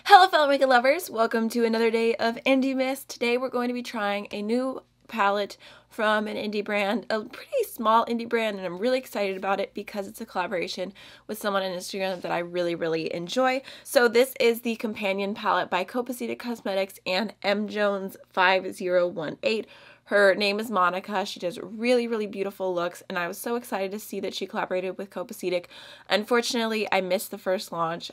Hello fellow makeup lovers, welcome to another day of Indie Mist. Today we're going to be trying a new palette from an indie brand, a pretty small indie brand, and I'm really excited about it because it's a collaboration with someone on Instagram that I really enjoy. So this is the Companion Palette by Copacetic Cosmetics and M. Jones 5018. Her name is Monica. She does really beautiful looks, and I was so excited to see that she collaborated with Copacetic. Unfortunately, I missed the first launch.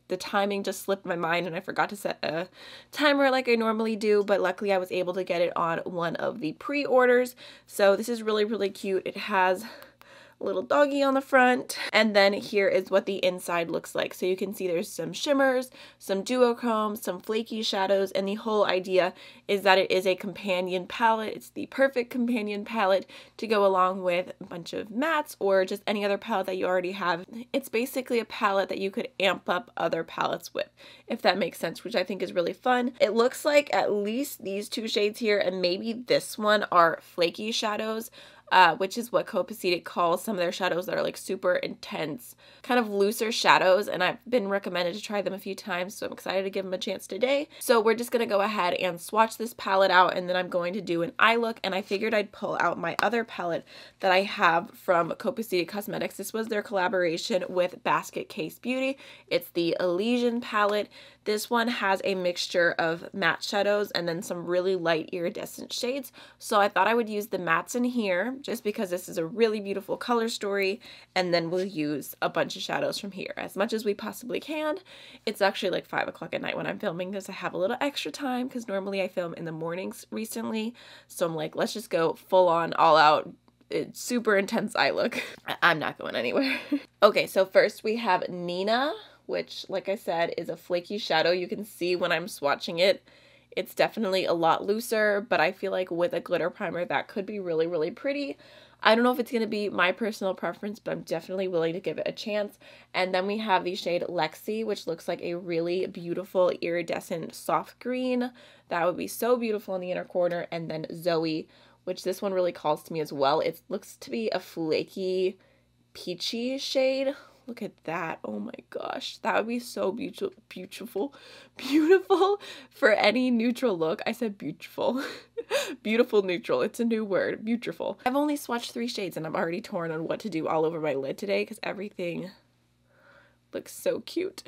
The timing just slipped my mind, and I forgot to set a timer like I normally do, but luckily I was able to get it on one of the pre-orders. So this is really cute. It has a little doggy on the front, and then here is what the inside looks like. So you can see there's some shimmers, some duochromes, some flaky shadows, and the whole idea is that it is a companion palette. It's the perfect companion palette to go along with a bunch of mattes or just any other palette that you already have. It's basically a palette that you could amp up other palettes with, if that makes sense, which I think is really fun. It looks like at least these two shades here and maybe this one are flaky shadows, which is what Copacetic calls some of their shadows that are like super intense, kind of looser shadows, and I've been recommended to try them a few times, so I'm excited to give them a chance today. So we're just going to go ahead and swatch this palette out, and then I'm going to do an eye look, and I figured I'd pull out my other palette that I have from Copacetic Cosmetics. This was their collaboration with Basket Case Beauty. It's the Elysian palette. This one has a mixture of matte shadows and then some really light iridescent shades, so I thought I would use the mattes in here just because this is a really beautiful color story, and then we'll use a bunch of shadows from here as much as we possibly can. It's actually like 5 o'clock at night when I'm filming this. I have a little extra time because normally I film in the mornings recently, so I'm like, let's just go full on, all out, it's super intense eye look. I'm not going anywhere. Okay, so first we have Nina, which, like I said, is a flaky shadow. You can see when I'm swatching it, it's definitely a lot looser, but I feel like with a glitter primer that could be really pretty. I don't know if it's going to be my personal preference, but I'm definitely willing to give it a chance. And then we have the shade LAKEY, which looks like a really beautiful iridescent soft green. That would be so beautiful in the inner corner. And then Zoe, which this one really calls to me as well. It looks to be a flaky, peachy shade. Look at that. Oh my gosh. That would be so beautiful for any neutral look. I said beautiful. Beautiful neutral. It's a new word. Beautiful. I've only swatched 3 shades and I'm already torn on what to do all over my lid today because everything looks so cute.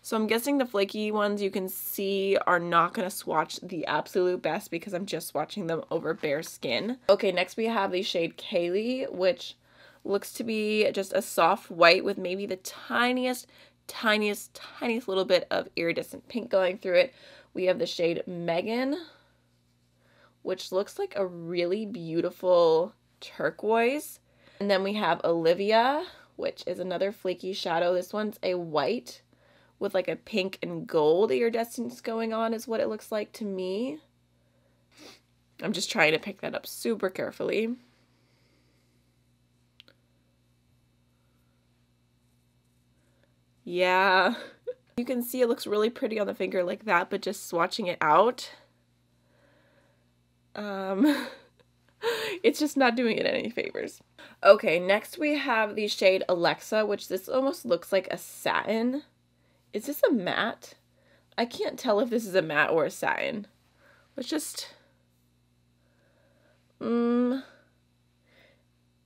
So I'm guessing the flaky ones you can see are not going to swatch the absolute best because I'm just swatching them over bare skin. Okay, next we have the shade Kaylee, which looks to be just a soft white with maybe the tiniest little bit of iridescent pink going through it. We have the shade Megan, which looks like a really beautiful turquoise. And then we have Olivia, which is another flaky shadow. This one's a white with like a pink and gold iridescence going on is what it looks like to me. I'm just trying to pick that up super carefully. Yeah, you can see it looks really pretty on the finger like that, but just swatching it out, it's just not doing it any favors. Okay, next we have the shade Alexa, which this almost looks like a satin. Is this a matte? I can't tell if this is a matte or a satin. Let's just, it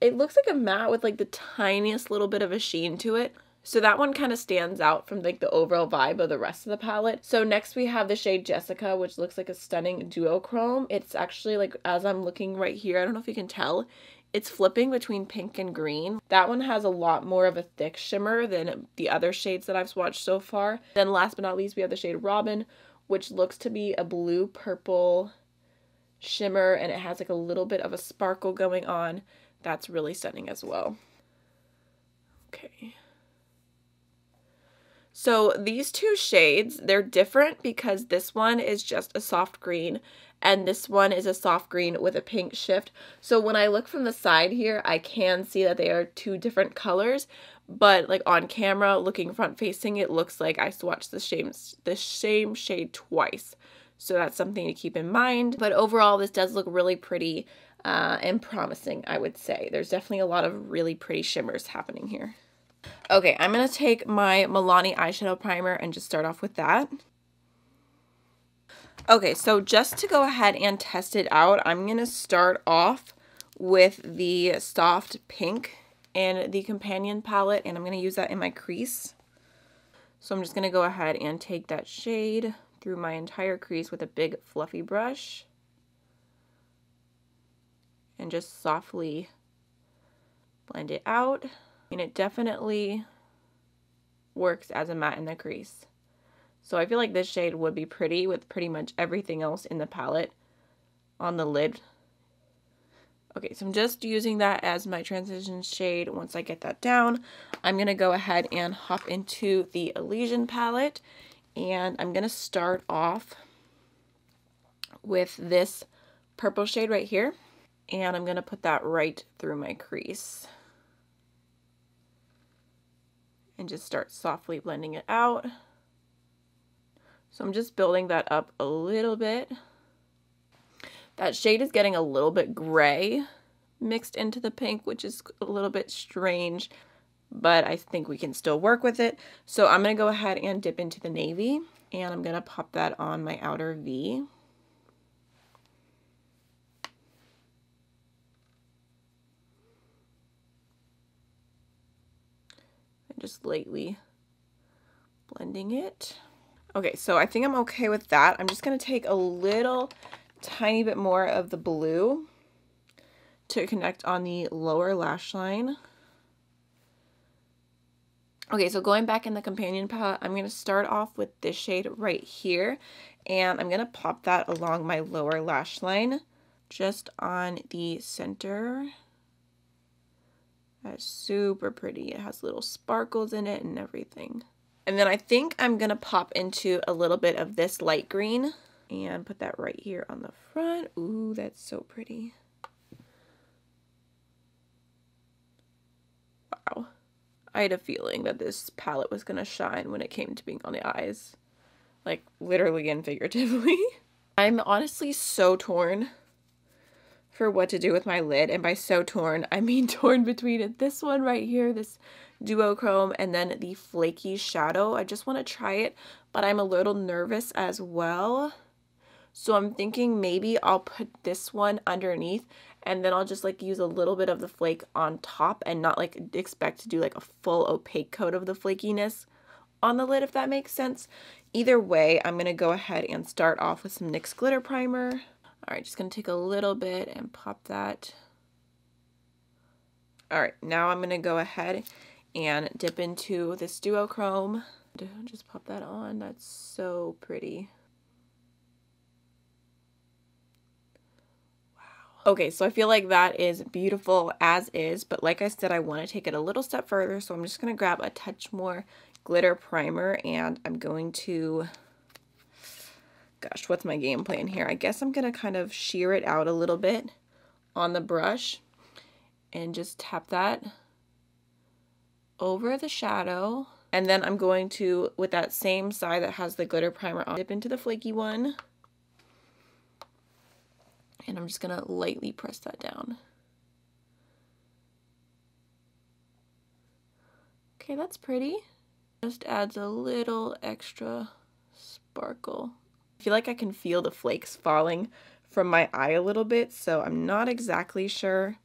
looks like a matte with like the tiniest little bit of a sheen to it. So that one kind of stands out from like the overall vibe of the rest of the palette. So next we have the shade Jessica, which looks like a stunning duochrome. It's actually like, as I'm looking right here, I don't know if you can tell, it's flipping between pink and green. That one has a lot more of a thick shimmer than the other shades that I've swatched so far. Then last but not least, we have the shade Robin, which looks to be a blue purple shimmer, and it has like a little bit of a sparkle going on. That's really stunning as well. Okay. So these two shades, they're different because this one is just a soft green and this one is a soft green with a pink shift. So when I look from the side here, I can see that they are 2 different colors, but like on camera, looking front facing, it looks like I swatched the same shade twice. So that's something to keep in mind. But overall, this does look really pretty and promising, I would say. There's definitely a lot of really pretty shimmers happening here. Okay, I'm going to take my Milani eyeshadow primer and just start off with that. Okay, so just to go ahead and test it out, I'm going to start off with the soft pink in the Companion palette, and I'm going to use that in my crease. So I'm just going to go ahead and take that shade through my entire crease with a big fluffy brush and just softly blend it out. And it definitely works as a matte in the crease. So I feel like this shade would be pretty with pretty much everything else in the palette on the lid. Okay, so I'm just using that as my transition shade. Once I get that down, I'm going to go ahead and hop into the Elysian palette. And I'm going to start off with this purple shade right here. And I'm going to put that right through my crease. And just start softly blending it out. So I'm just building that up a little bit. That shade is getting a little bit gray mixed into the pink, which is a little bit strange, but I think we can still work with it. So I'm going to go ahead and dip into the navy, and I'm going to pop that on my outer V. And just lightly blending it. Okay, so I think I'm okay with that. I'm just going to take a little tiny bit more of the blue to connect on the lower lash line. Okay, so going back in the Companion palette, I'm going to start off with this shade right here, and I'm going to pop that along my lower lash line, just on the center. That's super pretty. It has little sparkles in it and everything. And then I think I'm going to pop into a little bit of this light green and put that right here on the front. Ooh, that's so pretty. Wow. I had a feeling that this palette was going to shine when it came to being on the eyes. Like, literally and figuratively. I'm honestly so torn for what to do with my lid. And by so torn, I mean torn between this one right here, this duochrome, and then the flaky shadow. I just want to try it, but I'm a little nervous as well. So I'm thinking maybe I'll put this one underneath, and then I'll just like use a little bit of the flake on top and not like expect to do like a full opaque coat of the flakiness on the lid, if that makes sense. Either way, I'm going to go ahead and start off with some NYX glitter primer. All right, just going to take a little bit and pop that. All right, now I'm going to go ahead and dip into this duochrome. Just pop that on. That's so pretty. Okay, so I feel like that is beautiful as is, but like I said, I want to take it a little step further, so I'm just going to grab a touch more glitter primer, and I'm going to, gosh, what's my game plan here? I guess I'm going to kind of shear it out a little bit on the brush and just tap that over the shadow, and then I'm going to, with that same side that has the glitter primer on, dip into the flaky one. And I'm just going to lightly press that down. Okay, that's pretty. Just adds a little extra sparkle. I feel like I can feel the flakes falling from my eye a little bit, so I'm not exactly sure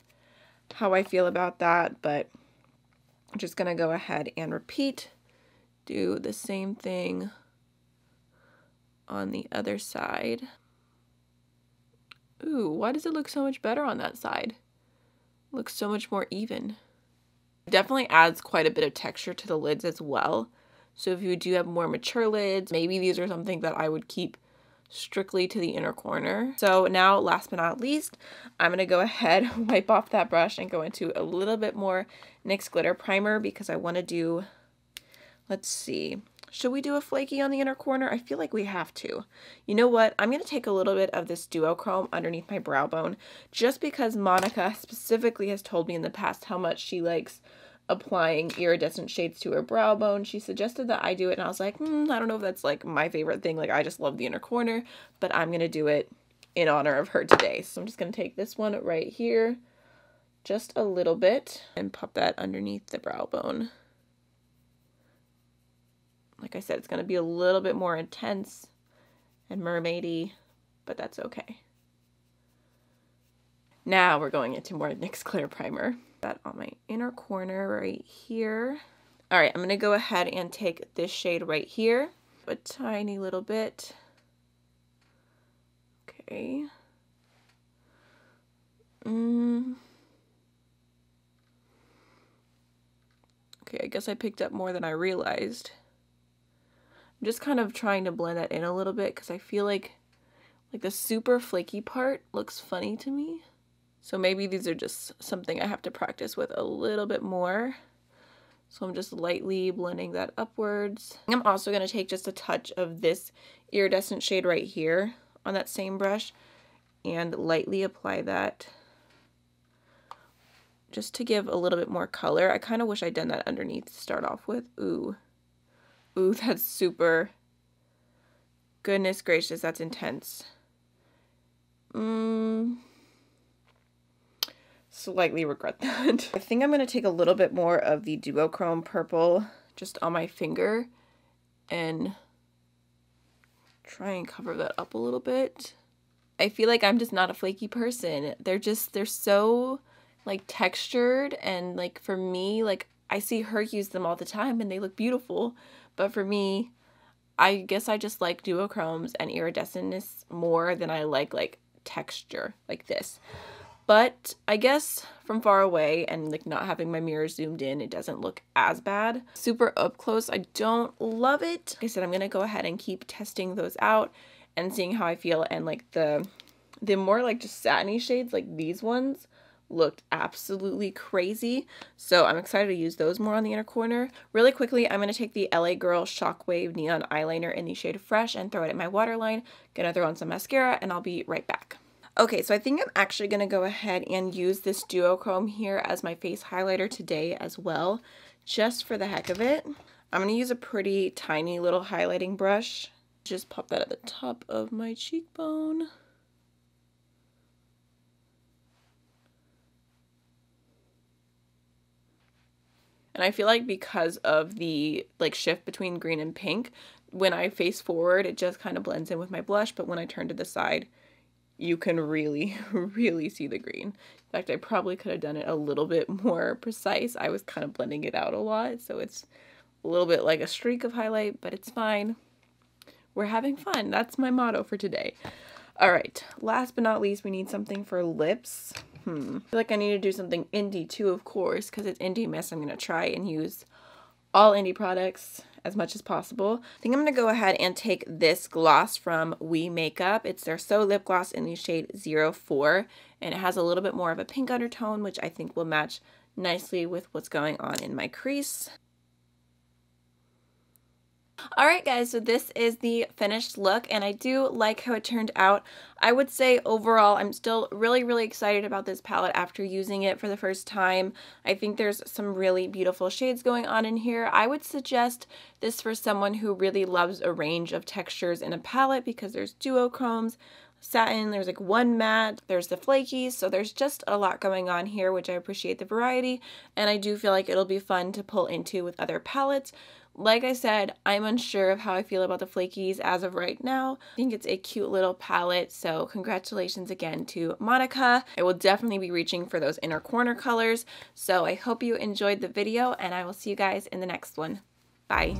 how I feel about that, but I'm just going to go ahead and repeat. Do the same thing on the other side. Ooh, why does it look so much better on that side? It looks so much more even. It definitely adds quite a bit of texture to the lids as well. So if you do have more mature lids, maybe these are something that I would keep strictly to the inner corner. So now, last but not least, I'm going to go ahead, wipe off that brush, and go into a little bit more NYX glitter primer because I want to do, let's see. Should we do a flaky on the inner corner? I feel like we have to. You know what? I'm going to take a little bit of this duochrome underneath my brow bone just because Monica specifically has told me in the past how much she likes applying iridescent shades to her brow bone. She suggested that I do it, and I was like, I don't know if that's like my favorite thing. Like, I just love the inner corner, but I'm going to do it in honor of her today. So I'm just going to take this one right here, just a little bit, and pop that underneath the brow bone. Like I said, it's going to be a little bit more intense and mermaidy, but that's okay. Now we're going into more NYX Clear Primer. That on my inner corner right here. All right, I'm going to go ahead and take this shade right here. A tiny little bit. Okay. Okay, I guess I picked up more than I realized. I'm just kind of trying to blend that in a little bit because I feel like the super flaky part looks funny to me. So maybe these are just something I have to practice with a little bit more. So I'm just lightly blending that upwards. I'm also going to take just a touch of this iridescent shade right here on that same brush and lightly apply that just to give a little bit more color. I kind of wish I'd done that underneath to start off with. Ooh. Ooh, that's super. Goodness gracious, that's intense. Slightly regret that. I think I'm going to take a little bit more of the duochrome purple just on my finger and try and cover that up a little bit. I feel like I'm just not a flaky person. They're so like textured, and like for me, like I see her use them all the time and they look beautiful, but for me, I guess I just like duochromes and iridescentness more than I like texture like this. But I guess from far away and like not having my mirror zoomed in, it doesn't look as bad. Super up close, I don't love it. Like I said, I'm gonna go ahead and keep testing those out and seeing how I feel. And like the more like just satiny shades, like these ones, looked absolutely crazy. So I'm excited to use those more on the inner corner. Really quickly, I'm gonna take the LA Girl Shockwave Neon Eyeliner in the shade Fresh and throw it in my waterline. Gonna throw on some mascara and I'll be right back. Okay, so I think I'm actually going to go ahead and use this duochrome here as my face highlighter today as well, just for the heck of it. I'm going to use a pretty tiny little highlighting brush. Just pop that at the top of my cheekbone. And I feel like because of the like shift between green and pink, when I face forward, it just kind of blends in with my blush, but when I turn to the side, you can really, really see the green. In fact, I probably could have done it a little bit more precise. I was kind of blending it out a lot, so it's a little bit like a streak of highlight, but it's fine. We're having fun. That's my motto for today. All right, last but not least, we need something for lips. I feel like I need to do something indie too, of course, because it's Indie Mist. I'm going to try and use all indie products as much as possible. I think I'm going to go ahead and take this gloss from We Makeup. It's their So Lip Gloss in the shade 04, and it has a little bit more of a pink undertone, which I think will match nicely with what's going on in my crease. Alright guys, so this is the finished look, and I do like how it turned out. I would say overall I'm still really, really excited about this palette after using it for the first time. I think there's some really beautiful shades going on in here. I would suggest this for someone who really loves a range of textures in a palette, because there's duochromes, satin, there's like one matte, there's the flakies, so there's just a lot going on here, which I appreciate the variety, and I do feel like it'll be fun to pull into with other palettes. Like I said, I'm unsure of how I feel about the flakies as of right now. I think it's a cute little palette, so congratulations again to Monica. I will definitely be reaching for those inner corner colors, so I hope you enjoyed the video, and I will see you guys in the next one. Bye.